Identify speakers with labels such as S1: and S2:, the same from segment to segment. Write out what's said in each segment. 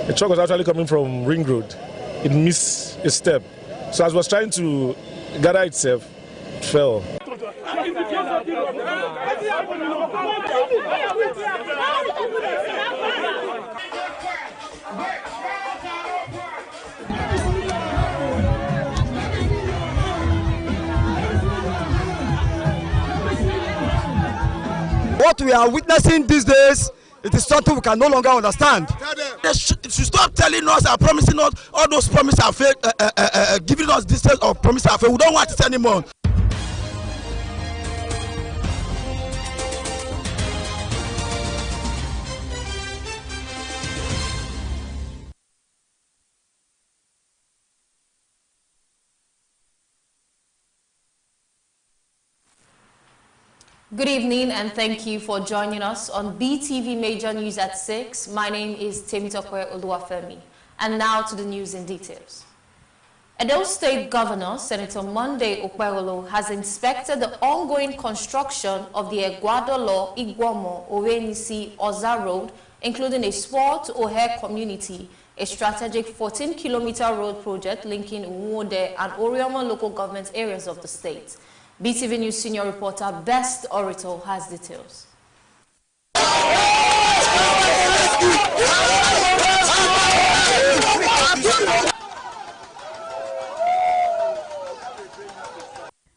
S1: A truck was actually coming from Ring Road. It missed a step. So as it was trying to gather itself, it fell.
S2: What we are witnessing these days, it is something we can no longer understand.
S3: They should stop telling us and promising us all those promises are fake, giving us this of promises are fake. We don't want it anymore.
S4: Good evening and thank you for joining us on BTV Major News at 6. My name is Temitope Oluwafemi. And now to the news in details. Edo State Governor Senator Monday Okpebholo has inspected the ongoing construction of the Egwadolo Igwomo Owenisi Oza Road, including a spur to Ohe community, a strategic 14-kilometer road project linking Nwode and Orioma local government areas of the state. BTV News senior reporter Best Orator has details.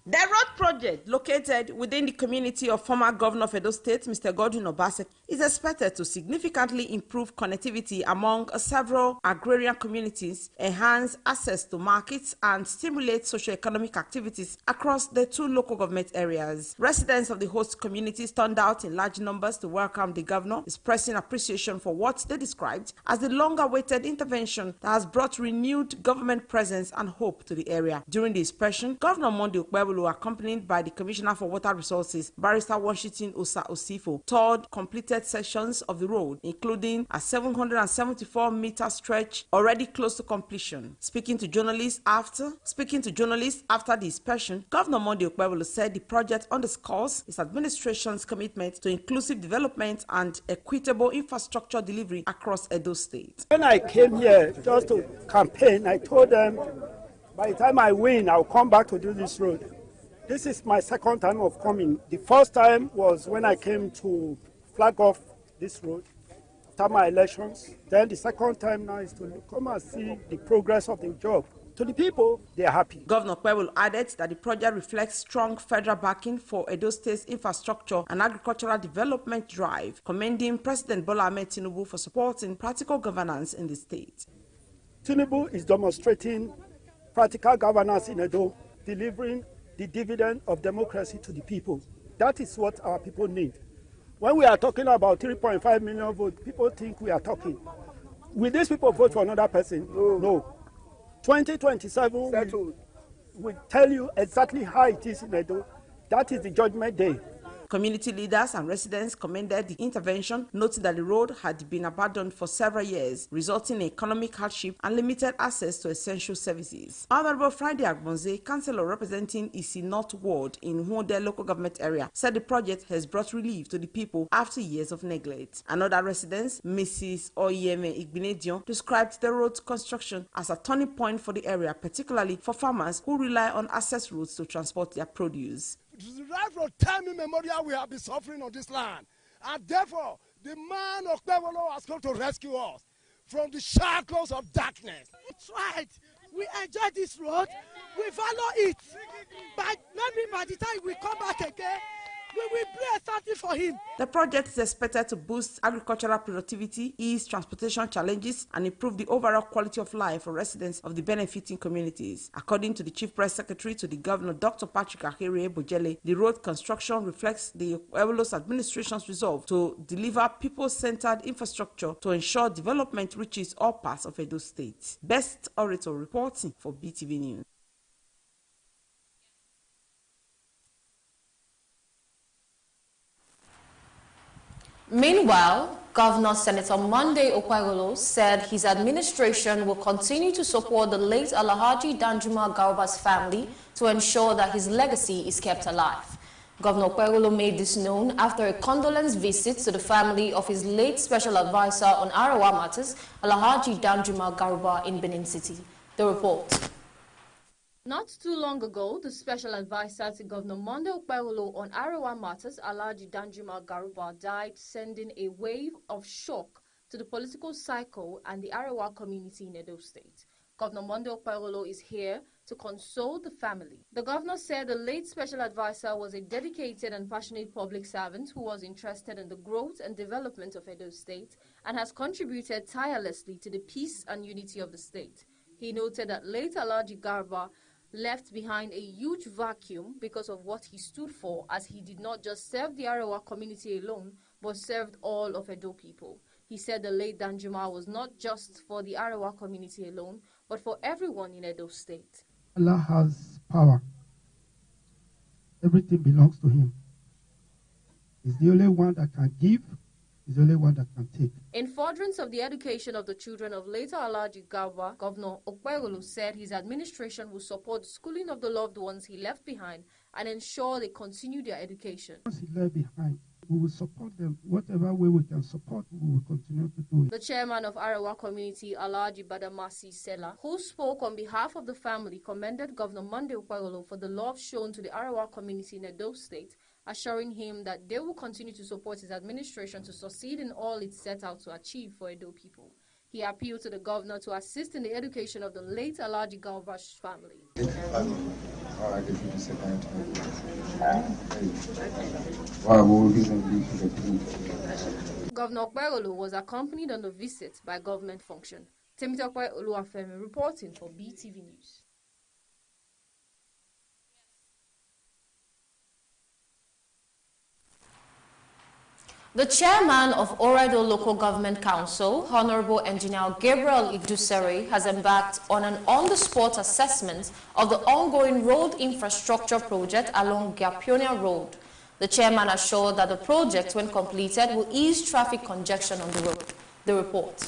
S5: The road project, located within the community of former Governor of Edo State, Mr. Godwin Obaseki, is expected to significantly improve connectivity among several agrarian communities, enhance access to markets, and stimulate socio-economic activities across the two local government areas. Residents of the host communities turned out in large numbers to welcome the governor, expressing appreciation for what they described as the long-awaited intervention that has brought renewed government presence and hope to the area. During the inspection, Governor Monday Okpebholo, accompanied by the Commissioner for Water Resources, Barrister Washington Osa Osifo, toured completed sections of the road, including a 774-meter stretch already close to completion. Speaking to journalists after the inspection, Governor Monday Okpebholo said the project underscores his administration's commitment to inclusive development and equitable infrastructure delivery across Edo State.
S6: When I came here just to campaign, I told them, by the time I win, I'll come back to do this road. This is my second time of coming. The first time was when I came to flag off this road after my elections. Then the second time now is to come and see the progress of the job. To the people, they are happy.
S5: Governor Okpebholo added that the project reflects strong federal backing for Edo State's infrastructure and agricultural development drive, commending President Bola Ahmed Tinubu for supporting practical governance in the state.
S6: Tinubu is demonstrating practical governance in Edo, delivering the dividend of democracy to the people. That is what our people need. When we are talking about 3.5 million votes, people think we are talking. Will these people vote for another person? No. 2027 will tell you exactly how it is in Edo. That is the judgment day.
S5: Community leaders and residents commended the intervention, noting that the road had been abandoned for several years, resulting in economic hardship and limited access to essential services. Honorable Friday Agbonze, councillor representing Isi North Ward in Nwode local government area, said the project has brought relief to the people after years of neglect. Another resident, Mrs. Oyeme Igbinedion, described the road construction as a turning point for the area, particularly for farmers who rely on access routes to transport their produce.
S7: Right from time immemorial, we have been suffering on this land, and therefore the man of Okpebholo has come to rescue us from the shackles of darkness.
S8: That's right. We enjoy this road. We follow it. But maybe by the time we come back again, we will play something for him.
S5: The project is expected to boost agricultural productivity, ease transportation challenges, and improve the overall quality of life for residents of the benefiting communities. According to the Chief Press Secretary to the Governor, Dr. Patrick Ahere Bojele, the road construction reflects the Okpebholo's administration's resolve to deliver people-centered infrastructure to ensure development reaches all parts of Edo State. Best Orator reporting for BTV News.
S4: Meanwhile, Governor Senator Monday Okpebholo said his administration will continue to support the late Alhaji Danjuma Garba's family to ensure that his legacy is kept alive. Governor Okpebholo made this known after a condolence visit to the family of his late special advisor on Arewa matters, Alhaji Danjuma Garuba in Benin City. The report. Not too long ago, the special advisor to Governor Monday Okpebholo on Arewa matters, Alhaji Danjuma Garuba, died, sending a wave of shock to the political cycle and the Arewa community in Edo State. Governor Monday Okpebholo is here to console the family. The governor said the late special advisor was a dedicated and passionate public servant who was interested in the growth and development of Edo State and has contributed tirelessly to the peace and unity of the state. He noted that late Alhaji Garuba left behind a huge vacuum because of what he stood for, as he did not just serve the Arewa community alone, but served all of Edo people. He said the late Danjuma was not just for the Arewa community alone, but for everyone in Edo State.
S9: Allah has power. Everything belongs to him. He's the only one that can give. He's the only one that can take.
S4: In furtherance of the education of the children of later Alhaji Garuba, Governor Okpebholo said his administration will support the schooling of the loved ones he left behind and ensure they continue their education.
S9: Once he left behind, we will support them. Whatever way we can support, we will continue to do it.
S4: The chairman of Arewa community, Alhaji Badamasi Sela, who spoke on behalf of the family, commended Governor Monday Okpebholo for the love shown to the Arewa community in Edo State, assuring him that they will continue to support his administration to succeed in all it set out to achieve for Edo people. He appealed to the governor to assist in the education of the late Alhaji Garuba's family. Governor Okpebholo was accompanied on the visit by government function. Temitope Oluwafemi reporting for Beetv News. The chairman of Oredo Local Government Council, Honorable Engineer Gabriel Idusere, has embarked on an on-the-spot assessment of the ongoing road infrastructure project along Gapionia Road. The chairman assured that the project, when completed, will ease traffic congestion on the road. The report.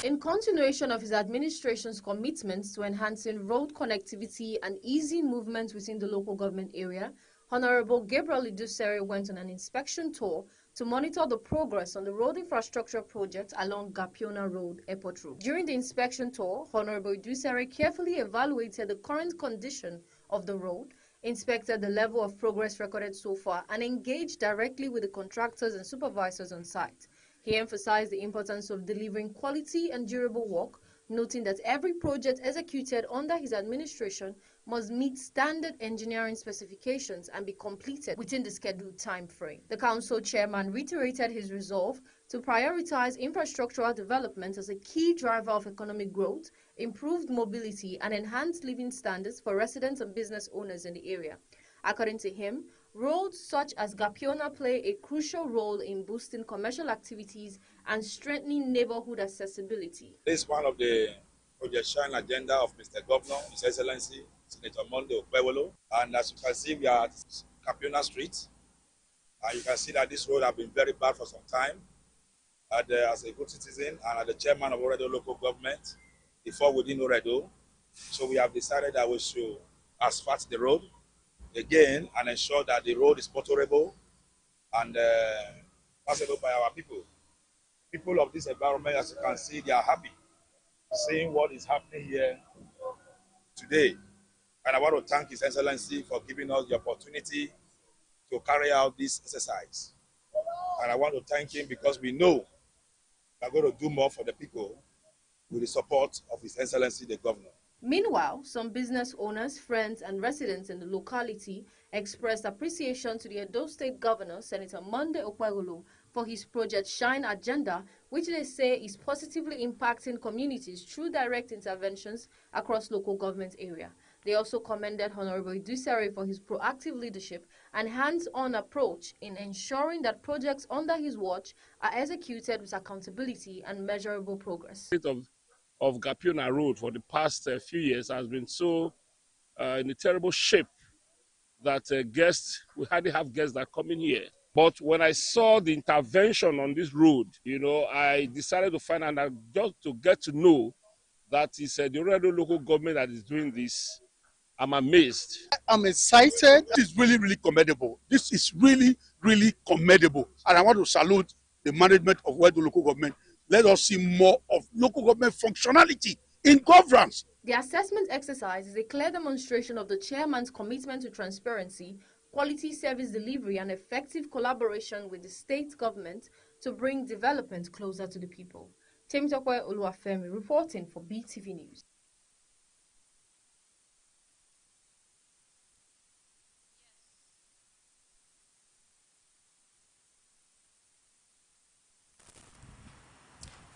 S4: In continuation of his administration's commitments to enhancing road connectivity and easing movement within the local government area, Honorable Gabriel Idusere went on an inspection tour to monitor the progress on the road infrastructure project along Gapiona Road, Airport Road. During the inspection tour, Honorable Idusere carefully evaluated the current condition of the road, inspected the level of progress recorded so far, and engaged directly with the contractors and supervisors on site. He emphasized the importance of delivering quality and durable work, noting that every project executed under his administration must meet standard engineering specifications and be completed within the scheduled time frame. The council chairman reiterated his resolve to prioritize infrastructural development as a key driver of economic growth, improved mobility, and enhanced living standards for residents and business owners in the area. According to him, roads such as Gapiona play a crucial role in boosting commercial activities and strengthening neighborhood accessibility.
S10: This is one of the projection agenda of Mr. Governor, His Excellency, Senator Monday Okpebholo. And as you can see, we are at Gapiona Street. And you can see that this road has been very bad for some time. As a good citizen and as the chairman of Oredo local government, before within Oredo, so we have decided that we should asphalt the road again and ensure that the road is motorable and passable by our people. People of this environment, as you can see, they are happy seeing what is happening here today. And I want to thank His Excellency for giving us the opportunity to carry out this exercise. And I want to thank him because we know we are going to do more for the people with the support of His Excellency the Governor.
S4: Meanwhile, some business owners, friends, and residents in the locality expressed appreciation to the Edo State Governor, Senator Monday Okpebholo, for his Project Shine agenda, which they say is positively impacting communities through direct interventions across local government area. They also commended Honorable Idusere for his proactive leadership and hands-on approach in ensuring that projects under his watch are executed with accountability and measurable progress.
S11: Of Gapiona Road for the past few years has been so in a terrible shape that we hardly have guests that come in here. But when I saw the intervention on this road, I decided to find out just to get to know that it's the Oredo local government that is doing this. I'm amazed.
S12: I'm excited. This is really, really commendable. This is really, really commendable. And I want to salute the management of Wedo local government. Let us see more of local government functionality in governance.
S4: The assessment exercise is a clear demonstration of the chairman's commitment to transparency, quality service delivery, and effective collaboration with the state government to bring development closer to the people. Temitope Oluwafemi reporting for BTV News.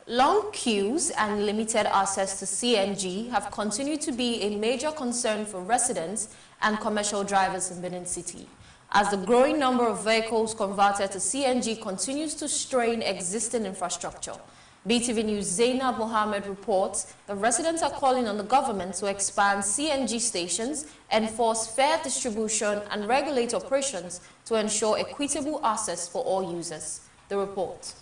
S4: Long queues and limited access to CNG have continued to be a major concern for residents and commercial drivers in Benin City, as the growing number of vehicles converted to CNG continues to strain existing infrastructure. BTV News' Zainab Mohammed reports that residents are calling on the government to expand CNG stations, enforce fair distribution, and regulate operations to ensure equitable access for all users. The report.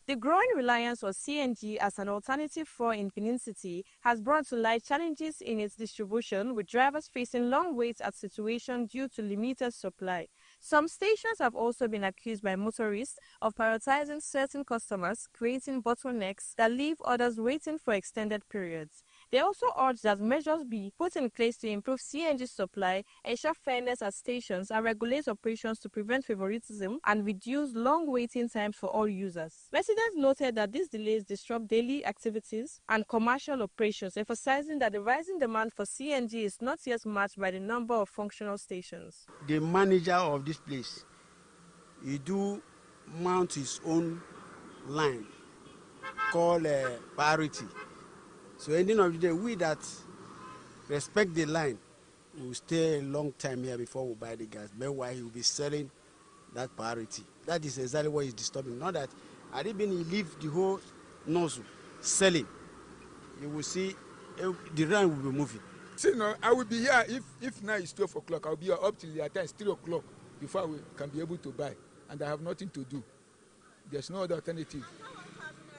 S13: The growing reliance on CNG as an alternative fuel in Benin City has brought to light challenges in its distribution, with drivers facing long waits at situations due to limited supply. Some stations have also been accused by motorists of prioritizing certain customers, creating bottlenecks that leave others waiting for extended periods. They also urge that measures be put in place to improve CNG supply, ensure fairness at stations, and regulate operations to prevent favoritism and reduce long waiting times for all users. Residents noted that these delays disrupt daily activities and commercial operations, emphasizing that the rising demand for CNG is not yet matched by the number of functional stations.
S14: The manager of this place, he do mount his own line called priority. So ending of the day, we that respect the line will stay a long time here before we buy the gas. Meanwhile, he will be selling that priority. That is exactly what is disturbing. Not that had it been he leave the whole nozzle selling, you will see the line will be moving.
S15: See, no, I will be here if now it's 12 o'clock. I'll be here up till at times 3 o'clock before we can be able to buy, and I have nothing to do. There's no other alternative.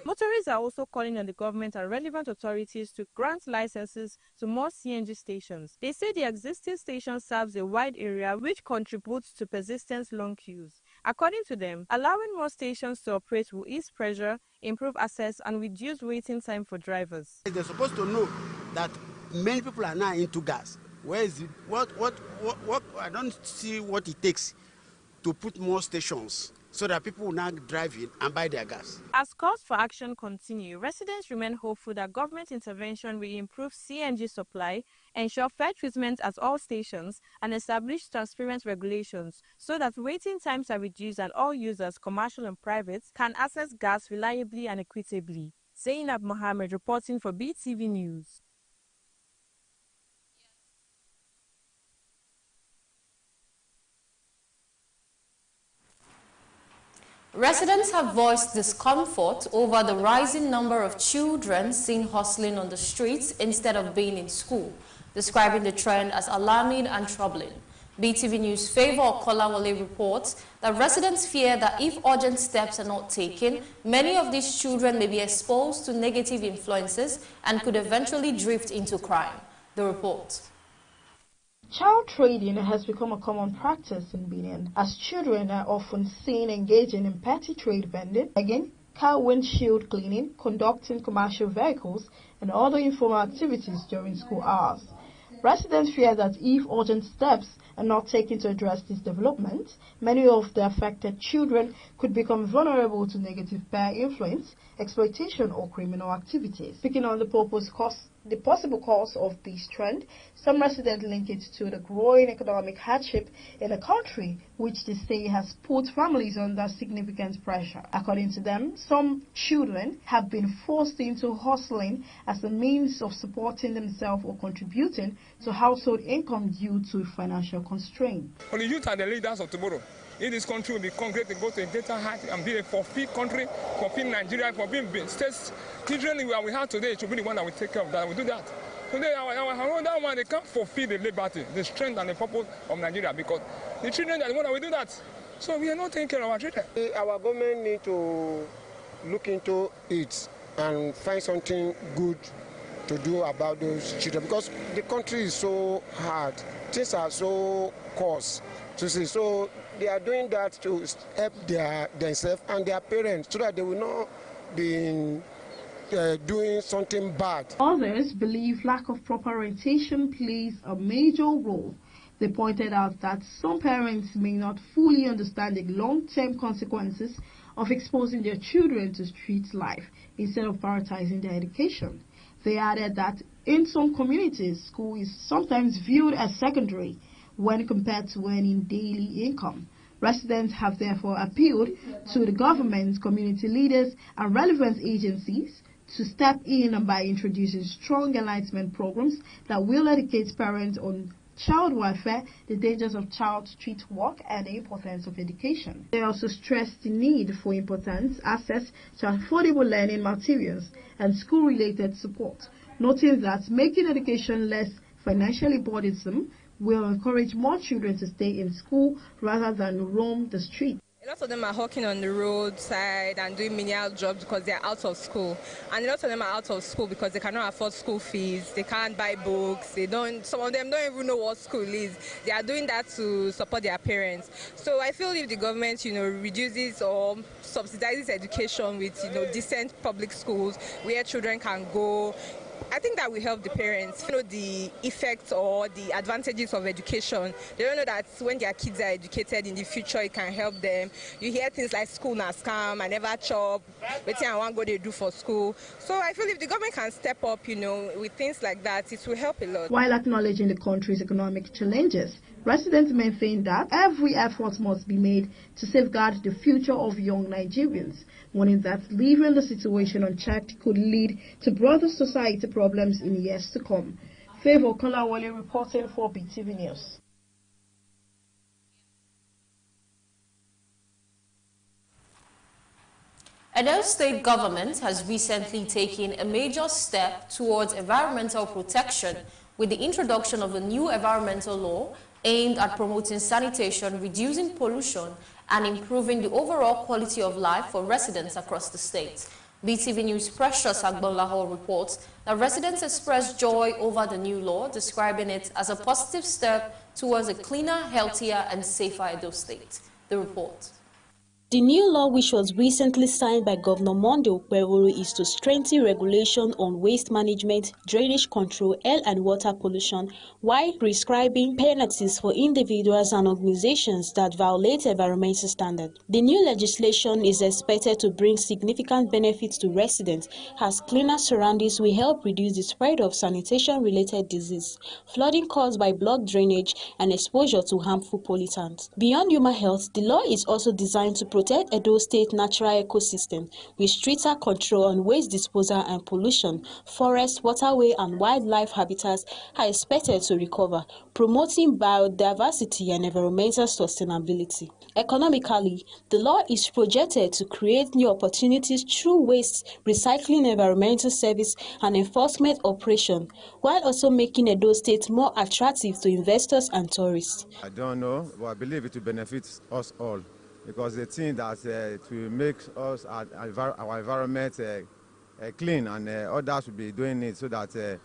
S13: Motorists are also calling on the government and relevant authorities to grant licenses to more CNG stations. They say the existing station serves a wide area which contributes to persistent long queues. According to them, allowing more stations to operate will ease pressure, improve access, and reduce waiting time for drivers.
S14: They're supposed to know that many people are now into gas. Where is it? What I don't see what it takes to put more stations so that people will now drive in and buy their gas.
S13: As calls for action continue, residents remain hopeful that government intervention will improve CNG supply, ensure fair treatment at all stations, and establish transparent regulations so that waiting times are reduced and all users, commercial and private, can access gas reliably and equitably. Zainab Mohammed reporting for BTV News.
S4: Residents have voiced discomfort over the rising number of children seen hustling on the streets instead of being in school, describing the trend as alarming and troubling. BTV News' Favor Kolawole reports that residents fear that if urgent steps are not taken, many of these children may be exposed to negative influences and could eventually drift into crime. The report.
S16: Child trading has become a common practice in Benin, as children are often seen engaging in petty trade vending, car windshield cleaning, conducting commercial vehicles, and other informal activities during school hours. Residents fear that if urgent steps are not taken to address this development, many of the affected children could become vulnerable to negative peer influence, exploitation, or criminal activities. Speaking on the possible cause of this trend, some residents link it to the growing economic hardship in the country, which they say has put families under significant pressure. According to them, some children have been forced into hustling as a means of supporting themselves or contributing to household income due to financial constraint.
S17: For the youth are the leaders of tomorrow. If this country will become great and go to a greater height and be a fulfilled country, fulfill Nigeria, for being states, children we have today should be the one that will take care of that. We do that. Today, our older one, they can't fulfill the liberty, the strength and the purpose of Nigeria because the children are the one that will do that. So we are not taking care of our children.
S18: Our government need to look into it and find something good to do about those children, because the country is so hard, things are so coarse to see. So they are doing that to help themselves and their parents so that they will not be doing something bad.
S16: Others believe lack of proper orientation plays a major role. They pointed out that some parents may not fully understand the long-term consequences of exposing their children to street life instead of prioritizing their education. They added that in some communities, school is sometimes viewed as secondary when compared to earning daily income. Residents have therefore appealed to the government, community leaders, and relevant agencies to step in by introducing strong enlightenment programs that will educate parents on child welfare, the dangers of child street work, and the importance of education. They also stressed the need for important access to affordable learning materials and school-related support, noting that making education less financially burdensome will encourage more children to stay in school rather than roam the street.
S19: A lot of them are hawking on the roadside and doing menial jobs because they are out of school. And a lot of them are out of school because they cannot afford school fees, they can't buy books, some of them don't even know what school is. They are doing that to support their parents. So I feel if the government, reduces or subsidizes education with, decent public schools where children can go, I think that will help the parents know the effects or the advantages of education. They don't know that when their kids are educated in the future, it can help them. You hear things like school na scam, I never chop, but I want go they do for school. So I feel if the government can step up, with things like that, it will help a lot.
S16: While acknowledging the country's economic challenges, residents maintain that every effort must be made to safeguard the future of young Nigerians, warning that leaving the situation unchecked could lead to broader society problems in years to come. Favor Kolawole reporting for Beetv News.
S4: Edo State government has recently taken a major step towards environmental protection with the introduction of a new environmental law aimed at promoting sanitation, reducing pollution, and improving the overall quality of life for residents across the state. Beetv News' Precious Agbonlaho reports that residents expressed joy over the new law, describing it as a positive step towards a cleaner, healthier, and safer Edo State. The report.
S20: The new law, which was recently signed by Governor Monday Okpebholo, is to strengthen regulation on waste management, drainage control, air and water pollution, while prescribing penalties for individuals and organizations that violate environmental standards. The new legislation is expected to bring significant benefits to residents, as cleaner surroundings will help reduce the spread of sanitation-related disease, flooding caused by blocked drainage, and exposure to harmful pollutants. Beyond human health, the law is also designed to protect Edo State natural ecosystem with stricter control on waste disposal and pollution. Forests, waterway, and wildlife habitats are expected to recover, promoting biodiversity and environmental sustainability. Economically, the law is projected to create new opportunities through waste, recycling, environmental service, and enforcement operation, while also making Edo State more attractive to investors and tourists.
S21: I don't know, but I believe it will benefit us all, because the thing that it will make us our environment clean, and others will be doing it so that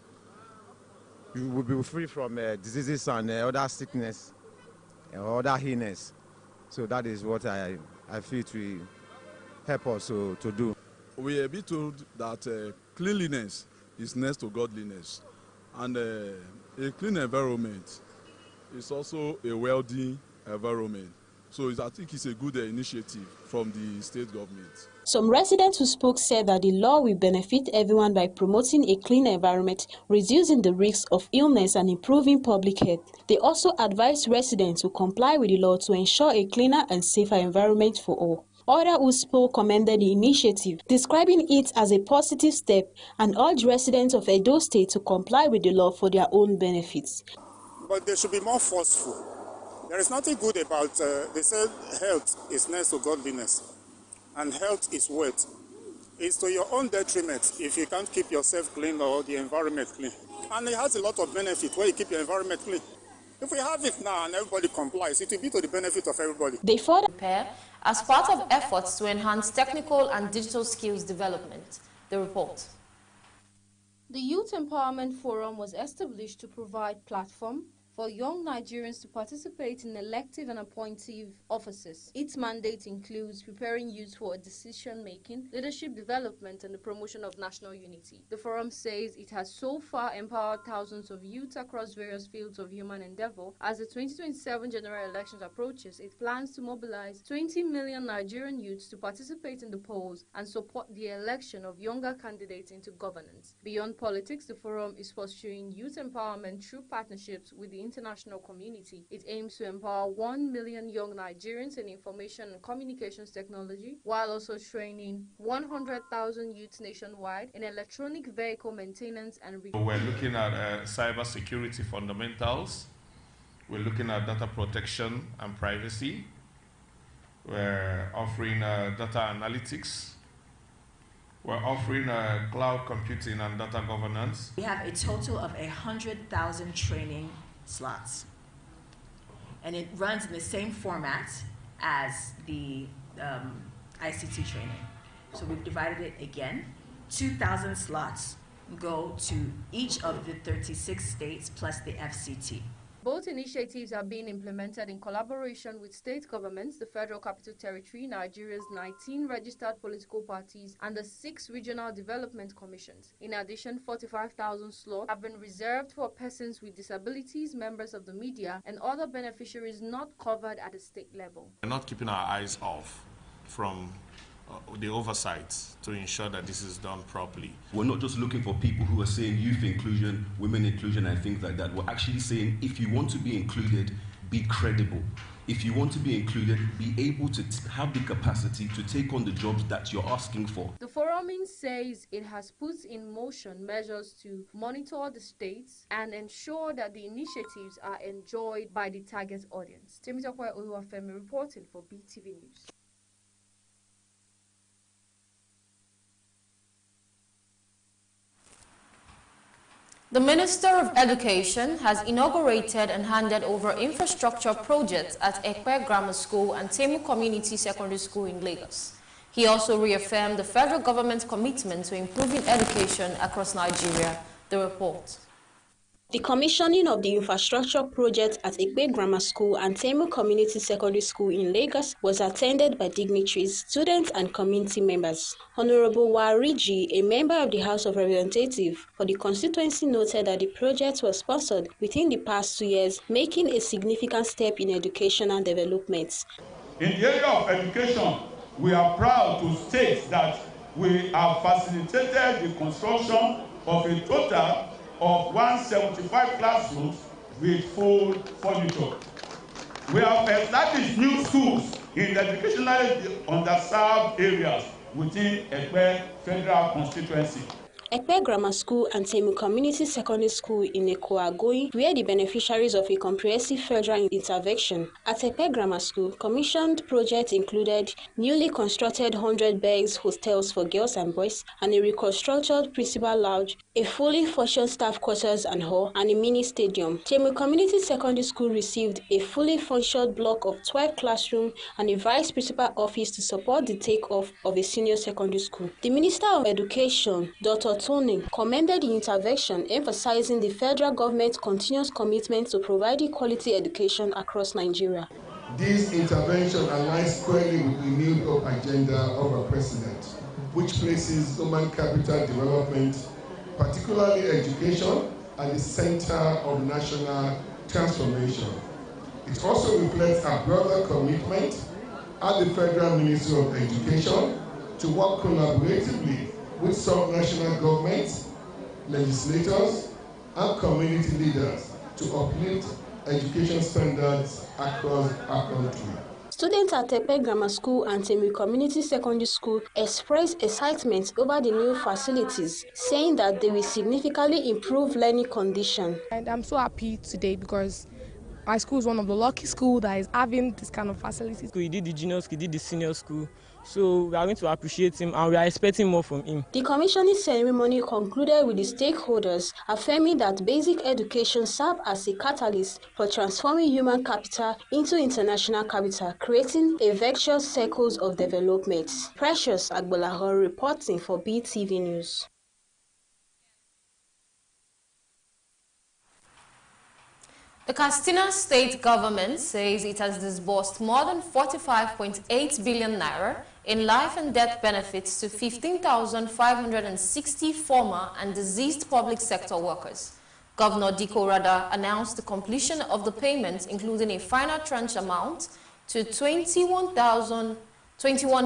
S21: we will be free from diseases and other sickness or other illness. So that is what I feel to help us to do.
S22: We are told that cleanliness is next to godliness, and a clean environment is also a wealthy environment. So I think it's a good initiative from the state government.
S20: Some residents who spoke said that the law will benefit everyone by promoting a clean environment, reducing the risks of illness, and improving public health. They also advised residents to comply with the law to ensure a cleaner and safer environment for all. Others who spoke commended the initiative, describing it as a positive step, and urged residents of Edo State to comply with the law for their own benefits.
S23: But they should be more forceful. There is nothing good about, they say health is next to godliness, and health is wealth. It's to your own detriment if you can't keep yourself clean or the environment clean. And it has a lot of benefit when you keep your environment clean. If we have it now and everybody complies, it will be to the benefit of everybody.
S4: They further prepare as part of efforts to enhance technical and digital skills development. The report. The Youth Empowerment Forum was established to provide platform for young Nigerians to participate in elective and appointive offices. Its mandate includes preparing youth for decision-making, leadership development, and the promotion of national unity. The forum says it has so far empowered thousands of youth across various fields of human endeavor. As the 2027 general elections approaches, it plans to mobilize 20 million Nigerian youths to participate in the polls and support the election of younger candidates into governance. Beyond politics, the forum is pursuing youth empowerment through partnerships with the international community. It aims to empower 1 million young Nigerians in information and communications technology, while also training 100,000 youths nationwide in electronic vehicle maintenance and repair.
S1: We're looking at cyber security fundamentals. We're looking at data protection and privacy. We're offering data analytics. We're offering cloud computing and data governance.
S2: We have a total of 100,000 training slots, and it runs in the same format as the ICT training. So we've divided it again. 2,000 slots go to each of the 36 states plus the FCT.
S4: Both initiatives are being implemented in collaboration with state governments, the Federal Capital Territory, Nigeria's 19 registered political parties, and the 6 regional development commissions. In addition, 45,000 slots have been reserved for persons with disabilities, members of the media, and other beneficiaries not covered at the state level.
S1: We're not keeping our eyes off from the oversight to ensure that this is done properly.
S3: We're not just looking for people who are saying youth inclusion, women inclusion, and things like that. We're actually saying if you want to be included, be credible. If you want to be included, be able to have the capacity to take on the jobs that you're asking for.
S4: The forum says it has put in motion measures to monitor the states and ensure that the initiatives are enjoyed by the target audience. Temitope Oluwafemi reporting for BTV News. The Minister of Education has inaugurated and handed over infrastructure projects at Ekpe Grammar School and Temu Community Secondary School in Lagos. He also reaffirmed the federal government's commitment to improving education across Nigeria. The report.
S20: The commissioning of the infrastructure project at Ekpe Grammar School and Temu Community Secondary School in Lagos was attended by dignitaries, students and community members. Honorable Wariji, a member of the House of Representatives for the constituency, noted that the project was sponsored within the past 2 years, making a significant step in educational development.
S24: In the area of education, we are proud to state that we have facilitated the construction of a total of 175 classrooms with full furniture. We have established new schools in the educationally underserved areas within Ekpe Federal Constituency.
S20: Ekpe Grammar School and Temu Community Secondary School in Ekoagoyi were the beneficiaries of a comprehensive federal intervention. At Ekpe Grammar School, commissioned projects included newly constructed 100-beds hostels for girls and boys, and a reconstructed principal lounge, a fully functioned staff quarters and hall, and a mini stadium. Temu Community Secondary School received a fully functioned block of 12 classrooms and a vice principal office to support the takeoff of a senior secondary school. The Minister of Education, Dr. Tony, commended the intervention, emphasizing the federal government's continuous commitment to providing quality education across Nigeria.
S25: This intervention aligns squarely with the New Hope agenda of our president, which places human capital development, particularly education, at the center of national transformation. It also reflects a broader commitment at the Federal Ministry of Education to work collaboratively with sub-national governments, legislators, and community leaders to uplift education standards across our country.
S20: Students at Ekpe Grammar School and Temu Community Secondary School expressed excitement over the new facilities, saying that they will significantly improve learning conditions.
S26: And I'm so happy today because my school is one of the lucky schools that is having this kind of facilities.
S27: He did the junior school, he did the senior school. So we are going to appreciate him and we are expecting more from him.
S20: The commissioning ceremony concluded with the stakeholders affirming that basic education serves as a catalyst for transforming human capital into international capital, creating a virtuous circle of development. Precious Agbolahor reporting for BTV News.
S4: The Katsina state government says it has disbursed more than 45.8 billion naira in life and death benefits to 15,560 former and deceased public sector workers. Governor Diko Rada announced the completion of the payments, including a final tranche amount to 21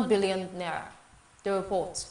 S4: billion naira. The report.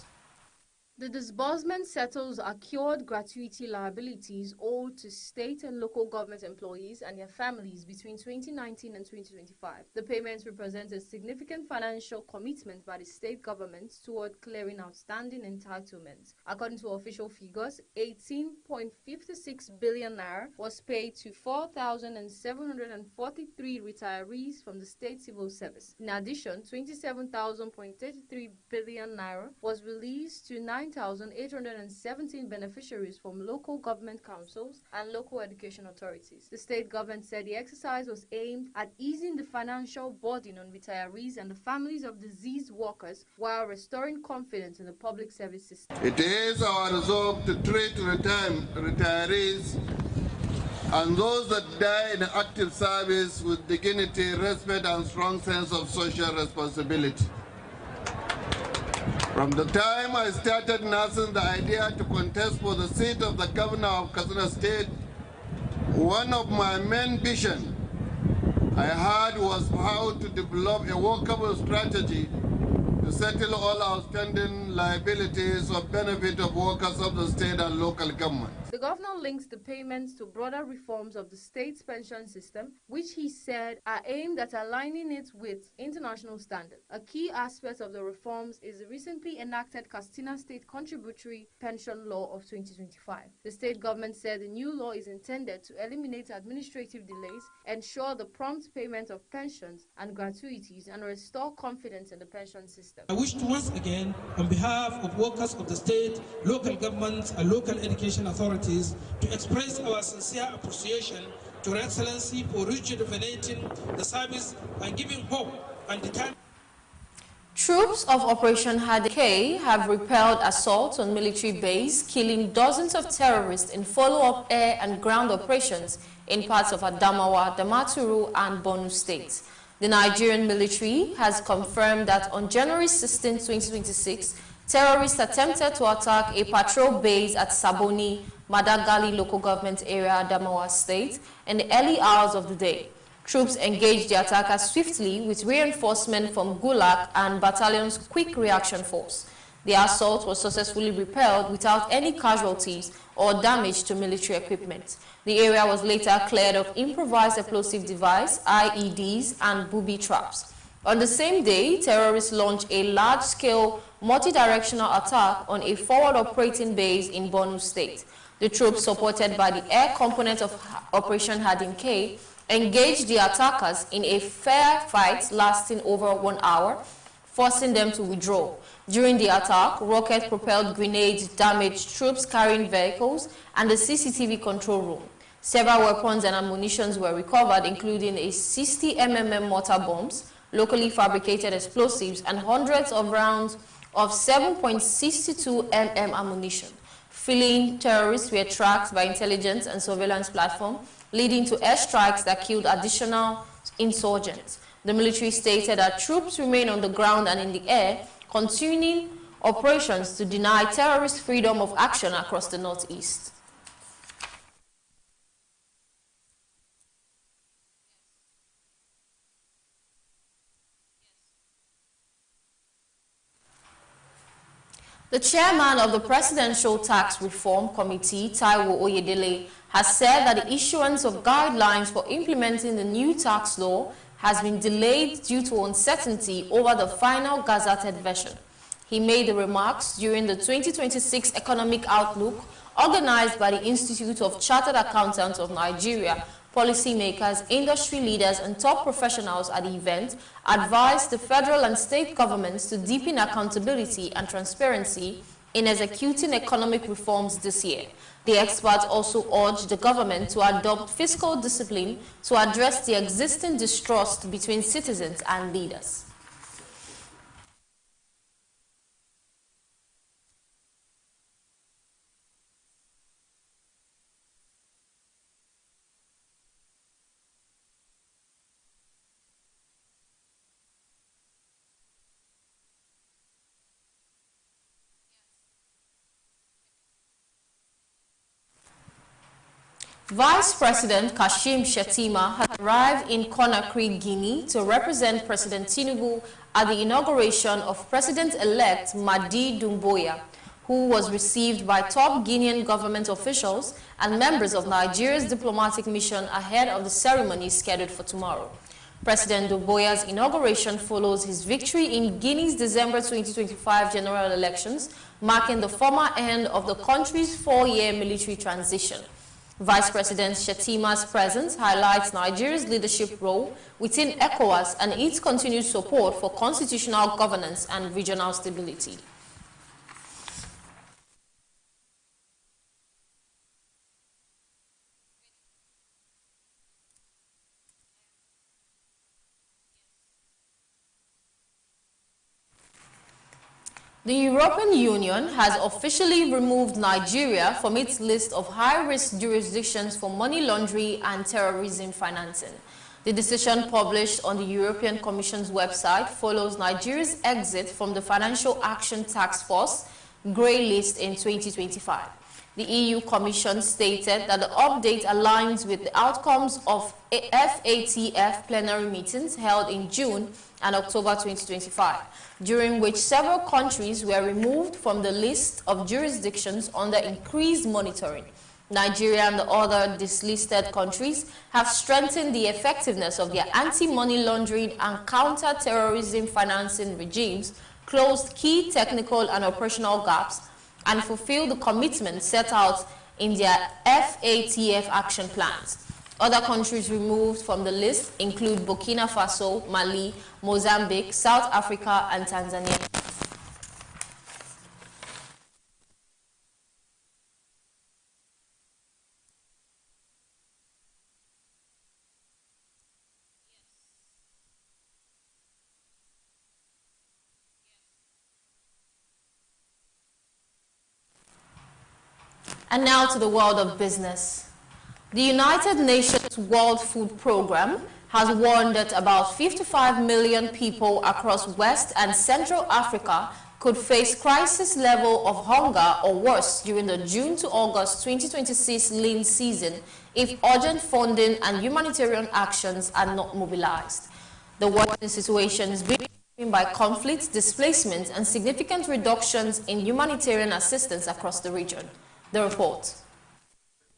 S5: The disbursement settles accrued gratuity liabilities owed to state and local government employees and their families between 2019 and 2025. The payments represent a significant financial commitment by the state government toward clearing outstanding entitlements. According to official figures, 18.56 billion naira was paid to 4,743 retirees from the state civil service. In addition, 27,033 billion naira was released to 9,817 beneficiaries from local government councils and local education authorities. The state government said the exercise was aimed at easing the financial burden on retirees and the families of deceased workers while restoring confidence in the public service system.
S6: It is our resolve to treat retirees and those that die in active service with dignity, respect, and strong sense of social responsibility. From the time I started nursing the idea to contest for the seat of the governor of Katsina State, one of my main visions I had was how to develop a workable strategy to settle all outstanding liabilities of benefit of workers of the state and local government.
S5: The governor links the payments to broader reforms of the state's pension system, which he said are aimed at aligning it with international standards. A key aspect of the reforms is the recently enacted Katsina State Contributory Pension Law of 2025. The state government said the new law is intended to eliminate administrative delays, ensure the prompt payment of pensions and gratuities, and restore confidence in the pension system.
S7: I wish to once again, on behalf of workers of the state, local governments, and local education authorities, to express our sincere appreciation to Her Excellency for rejuvenating the service and giving hope and determination.
S4: Troops of Operation Hadike have repelled assaults on military base, killing dozens of terrorists in follow-up air and ground operations in parts of Adamawa, Damaturu, and Borno states. The Nigerian military has confirmed that on January 16, 2026, terrorists attempted to attack a patrol base at Saboni, Madagali local government area, Adamawa State, in the early hours of the day. Troops engaged the attackers swiftly with reinforcement from Gulag and Battalion's Quick Reaction Force. The assault was successfully repelled without any casualties or damage to military equipment. The area was later cleared of improvised explosive device, IEDs, and booby traps. On the same day, terrorists launched a large-scale multi-directional attack on a forward operating base in Borno State. The troops, supported by the air component of Operation Hadinke, engaged the attackers in a fair fight lasting over 1 hour, forcing them to withdraw. During the attack, rocket-propelled grenades damaged troops carrying vehicles and the CCTV control room. Several weapons and ammunition were recovered, including a 60mm mortar bombs, locally fabricated explosives, and hundreds of rounds of 7.62mm ammunition. Fleeing terrorists were tracked by intelligence and surveillance platform, leading to airstrikes that killed additional insurgents. The military stated that troops remain on the ground and in the air, continuing operations to deny terrorists freedom of action across the northeast. The chairman of the Presidential Tax Reform Committee, Taiwo Oyedele, has said that the issuance of guidelines for implementing the new tax law has been delayed due to uncertainty over the final gazetted version. He made the remarks during the 2026 Economic Outlook organized by the Institute of Chartered Accountants of Nigeria. Policymakers, industry leaders, and top professionals at the event advised the federal and state governments to deepen accountability and transparency in executing economic reforms this year. The experts also urged the government to adopt fiscal discipline to address the existing distrust between citizens and leaders. Vice President Kashim Shettima has arrived in Conakry, Guinea to represent President Tinubu at the inauguration of President-elect Madi Doumbouya, who was received by top Guinean government officials and members of Nigeria's diplomatic mission ahead of the ceremony scheduled for tomorrow. President Doumbouya's inauguration follows his victory in Guinea's December 2025 general elections, marking the formal end of the country's 4-year military transition. Vice President Shettima's presence highlights Nigeria's leadership role within ECOWAS and its continued support for constitutional governance and regional stability. The European Union has officially removed Nigeria from its list of high-risk jurisdictions for money laundering and terrorism financing. The decision, published on the European Commission's website, follows Nigeria's exit from the Financial Action Task Force grey list in 2025. The EU Commission stated that the update aligns with the outcomes of FATF plenary meetings held in June and October 2025, during which several countries were removed from the list of jurisdictions under increased monitoring. Nigeria and the other dislisted countries have strengthened the effectiveness of their anti-money laundering and counter-terrorism financing regimes, closed key technical and operational gaps, and fulfilled the commitments set out in their FATF action plans. Other countries removed from the list include Burkina Faso, Mali, Mozambique, South Africa, and Tanzania. And now to the world of business. The United Nations World Food Programme has warned that about 55 million people across West and Central Africa could face crisis level of hunger or worse during the June to August 2026 lean season if urgent funding and humanitarian actions are not mobilized. The worsening situation is being driven by conflicts, displacement, and significant reductions in humanitarian assistance across the region. The report.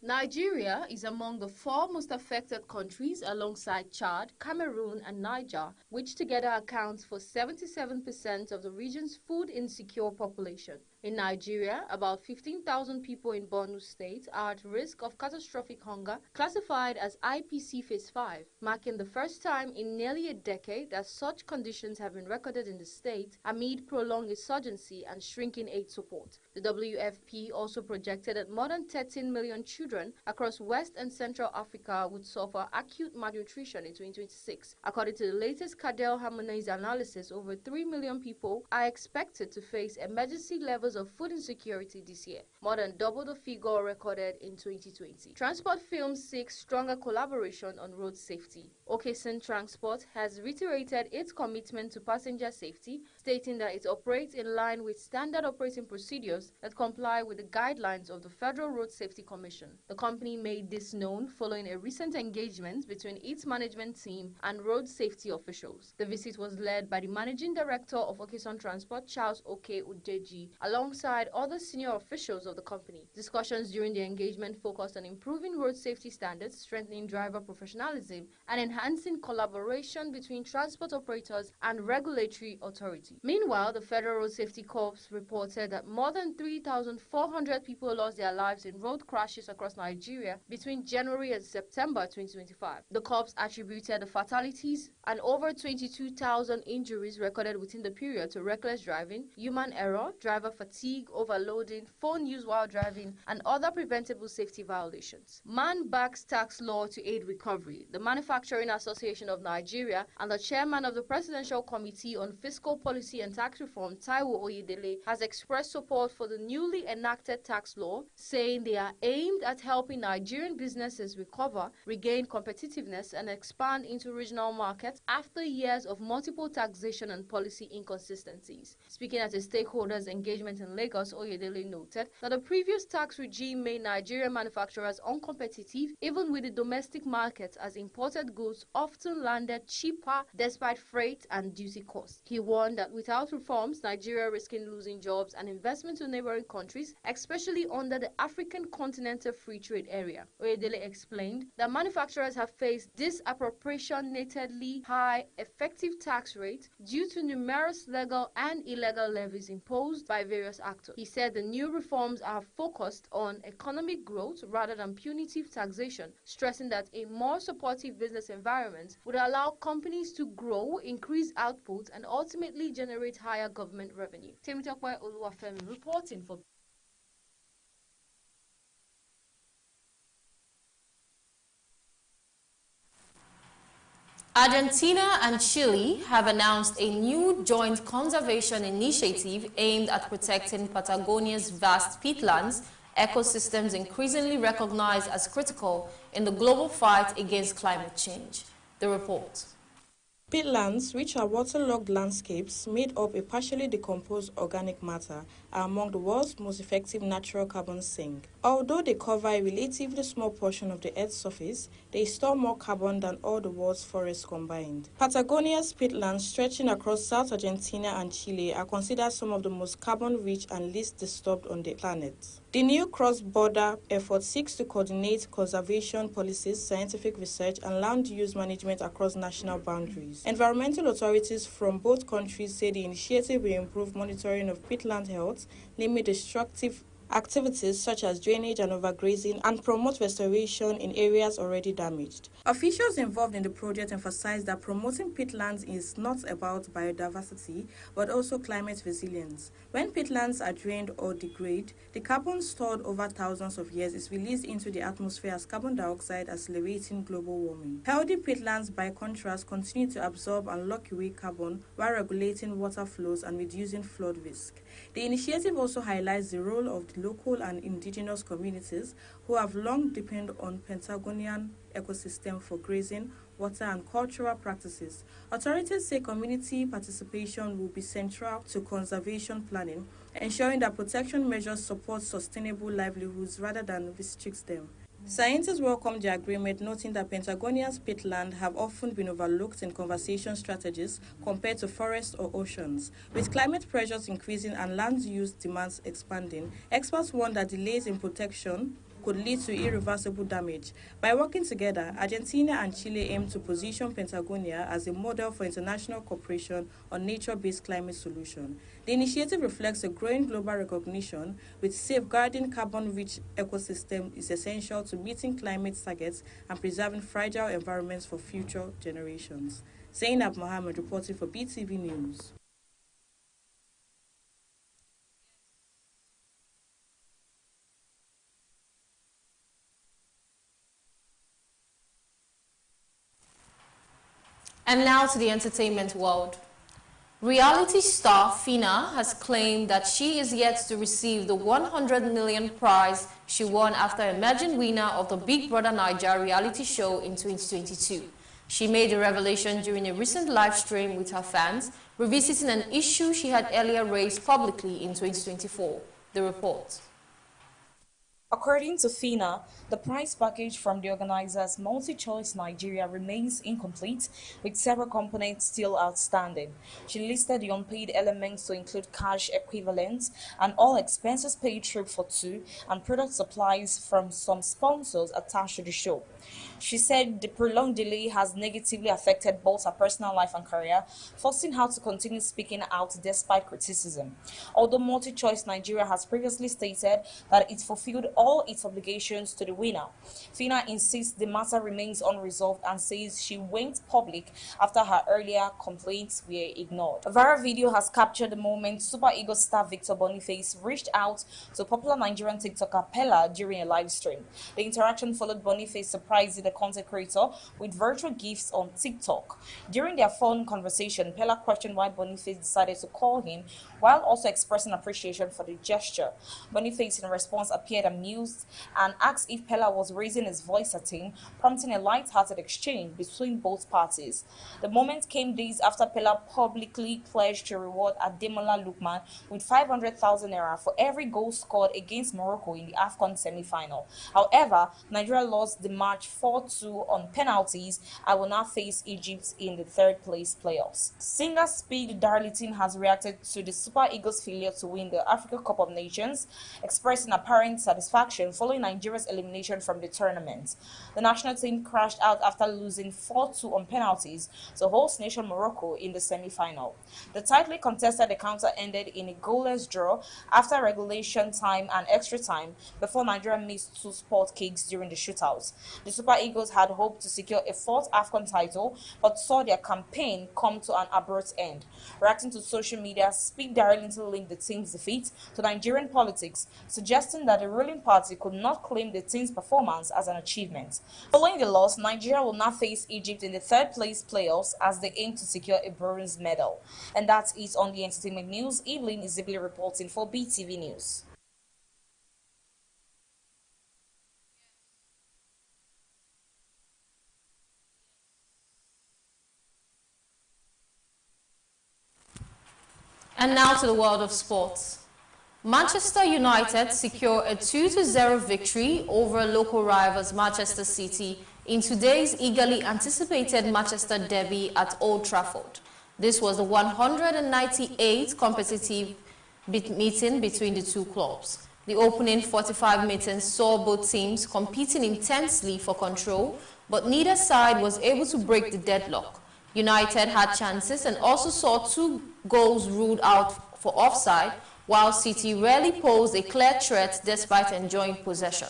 S5: Nigeria is among the 4 most affected countries alongside Chad, Cameroon and Niger, which together accounts for 77% of the region's food insecure population. In Nigeria, about 15,000 people in Borno State are at risk of catastrophic hunger, classified as IPC Phase 5, marking the first time in nearly a decade that such conditions have been recorded in the state amid prolonged insurgency and shrinking aid support. The WFP also projected that more than 13 million children across West and Central Africa would suffer acute malnutrition in 2026. According to the latest Cadell Harmonize analysis, over 3 million people are expected to face emergency levels of food insecurity this year, more than double the figure recorded in 2020. Transport Films seeks stronger collaboration on road safety. Okeson Transport has reiterated its commitment to passenger safety, stating that it operates in line with standard operating procedures that comply with the guidelines of the Federal Road Safety Commission. The company made this known following a recent engagement between its management team and road safety officials. The visit was led by the Managing Director of Okeson Transport, Charles Oke Udeji, alongside other senior officials of the company. Discussions during the engagement focused on improving road safety standards, strengthening driver professionalism, and enhancing collaboration between transport operators and regulatory authorities. Meanwhile, the Federal Road Safety Corps reported that more than 3,400 people lost their lives in road crashes across Nigeria between January and September 2025. The Corps attributed the fatalities and over 22,000 injuries recorded within the period to reckless driving, human error, driver fatigue, overloading, phone use while driving, and other preventable safety violations. MAN backs tax law to aid recovery. The Manufacturing Association of Nigeria and the chairman of the Presidential Committee on Fiscal Policy and Tax Reform, Taiwo Oyedele, has expressed support for the newly enacted tax law, saying they are aimed at helping Nigerian businesses recover, regain competitiveness, and expand into regional markets after years of multiple taxation and policy inconsistencies. Speaking at a stakeholders' engagement in Lagos, Oyedele noted that the previous tax regime made Nigerian manufacturers uncompetitive even with the domestic market, as imported goods often landed cheaper despite freight and duty costs. He warned that without reforms, Nigeria risking losing jobs and investment to neighboring countries, especially under the African Continental Free Trade Area. Oyedele explained that manufacturers have faced disproportionately high effective tax rates due to numerous legal and illegal levies imposed by various actors. He said the new reforms are focused on economic growth rather than punitive taxation, stressing that a more supportive business environment would allow companies to grow, increase output, and ultimately generate higher government revenue. Temitope Oluwafemi reporting for
S4: Argentina and Chile have announced a new joint conservation initiative aimed at protecting Patagonia's vast peatlands, ecosystems increasingly recognized as critical in the global fight against climate change. The report.
S8: Peatlands, which are waterlogged landscapes made of a partially decomposed organic matter, are among the world's most effective natural carbon sink. Although they cover a relatively small portion of the Earth's surface, they store more carbon than all the world's forests combined. Patagonia's peatlands, stretching across South Argentina and Chile, are considered some of the most carbon-rich and least disturbed on the planet. The new cross-border effort seeks to coordinate conservation policies, scientific research, and land use management across national boundaries. Environmental authorities from both countries say the initiative will improve monitoring of peatland health, limit destructive activities such as drainage and overgrazing, and promote restoration in areas already damaged. Officials involved in the project emphasized that promoting peatlands is not about biodiversity, but also climate resilience. When peatlands are drained or degrade, the carbon stored over thousands of years is released into the atmosphere as carbon dioxide, accelerating global warming. Healthy peatlands, by contrast, continue to absorb and lock away carbon while regulating water flows and reducing flood risk. The initiative also highlights the role of the local and indigenous communities who have long depended on Patagonian ecosystem for grazing, water, and cultural practices. Authorities say community participation will be central to conservation planning, ensuring that protection measures support sustainable livelihoods rather than restrict them. Scientists welcome the agreement, noting that Patagonia's peatlands have often been overlooked in conservation strategies compared to forests or oceans. With climate pressures increasing and land use demands expanding, experts warn that delays in protection could lead to irreversible damage. By working together, Argentina and Chile aim to position Patagonia as a model for international cooperation on nature-based climate solutions. The initiative reflects a growing global recognition with safeguarding carbon-rich ecosystems is essential to meeting climate targets and preserving fragile environments for future generations. Zainab Mohammed reporting for Beetv News.
S4: And now to the entertainment world. Reality star Fina has claimed that she is yet to receive the 100 million prize she won after emerging winner of the Big Brother Naija reality show in 2022. She made the revelation during a recent live stream with her fans, revisiting an issue she had earlier raised publicly in 2024. The report.
S9: According to Fina, the prize package from the organizers MultiChoice Nigeria remains incomplete, with several components still outstanding. She listed the unpaid elements to include cash equivalents, an all expenses paid trip for two, and product supplies from some sponsors attached to the show. She said the prolonged delay has negatively affected both her personal life and career, forcing her to continue speaking out despite criticism. Although MultiChoice Nigeria has previously stated that it fulfilled all its obligations to the winner, Fina insists the matter remains unresolved and says she went public after her earlier complaints were ignored. A viral video has captured the moment Super Eagles star Victor Boniface reached out to popular Nigerian TikToker Pella during a live stream. The interaction followed Boniface surprising the content creator with virtual gifts on TikTok. During their phone conversation, Pella questioned why Boniface decided to call him, while also expressing appreciation for the gesture. Boniface, in response, appeared amused mused and asked if Pella was raising his voice at him, prompting a light-hearted exchange between both parties. The moment came days after Pella publicly pledged to reward Ademola Lookman with 500,000 naira for every goal scored against Morocco in the AFCON semi-final. However, Nigeria lost the match 4-2 on penalties and will now face Egypt in the third-place playoffs. Singer Speed Darlington has reacted to the Super Eagles' failure to win the Africa Cup of Nations, expressing apparent satisfaction following Nigeria's elimination from the tournament. The national team crashed out after losing 4-2 on penalties to host nation Morocco in the semi-final. The tightly contested encounter ended in a goalless draw after regulation time and extra time before Nigeria missed 2 sport kicks during the shootouts. The Super Eagles had hoped to secure a 4th AFCON title but saw their campaign come to an abrupt end. Reacting to social media, Speed Darlington linked the team's defeat to Nigerian politics, suggesting that the ruling party could not claim the team's performance as an achievement. Following the loss, Nigeria will now face Egypt in the third-place playoffs as they aim to secure a bronze medal. And that is on the entertainment news. Evelyn is reporting for BTV News.
S4: And now to the world of sports. Manchester United secure a 2-0 victory over local rivals Manchester City in today's eagerly anticipated Manchester derby at Old Trafford. This was the 198th competitive meeting between the two clubs. The opening 45 minutes saw both teams competing intensely for control, but neither side was able to break the deadlock. United had chances and also saw 2 goals ruled out for offside, while City rarely posed a clear threat despite enjoying possession.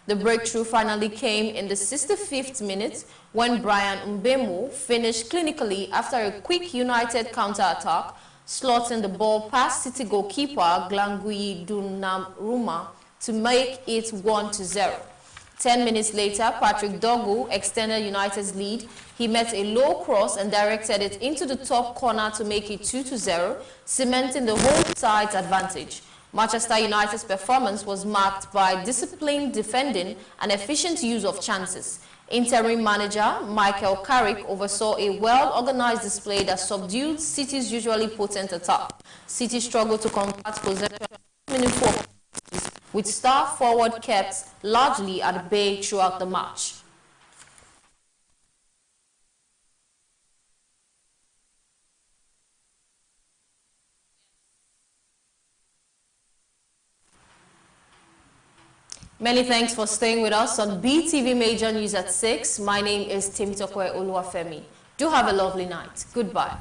S4: The breakthrough finally came in the 65th minute when Brian Mbeumo finished clinically after a quick United counter-attack, slotting the ball past City goalkeeper Glangui Donnarumma to make it 1-0. 10 minutes later, Patrick Dogu extended United's lead. He met a low cross and directed it into the top corner to make it 2-0, cementing the home side's advantage. Manchester United's performance was marked by disciplined defending and efficient use of chances. Interim manager Michael Carrick oversaw a well-organized display that subdued City's usually potent attack. City struggled to convert possession meaningful, with star forward kept largely at bay throughout the match. Many thanks for staying with us on BTV Major News at 6. My name is Temitope Oluwafemi. Do have a lovely night. Goodbye.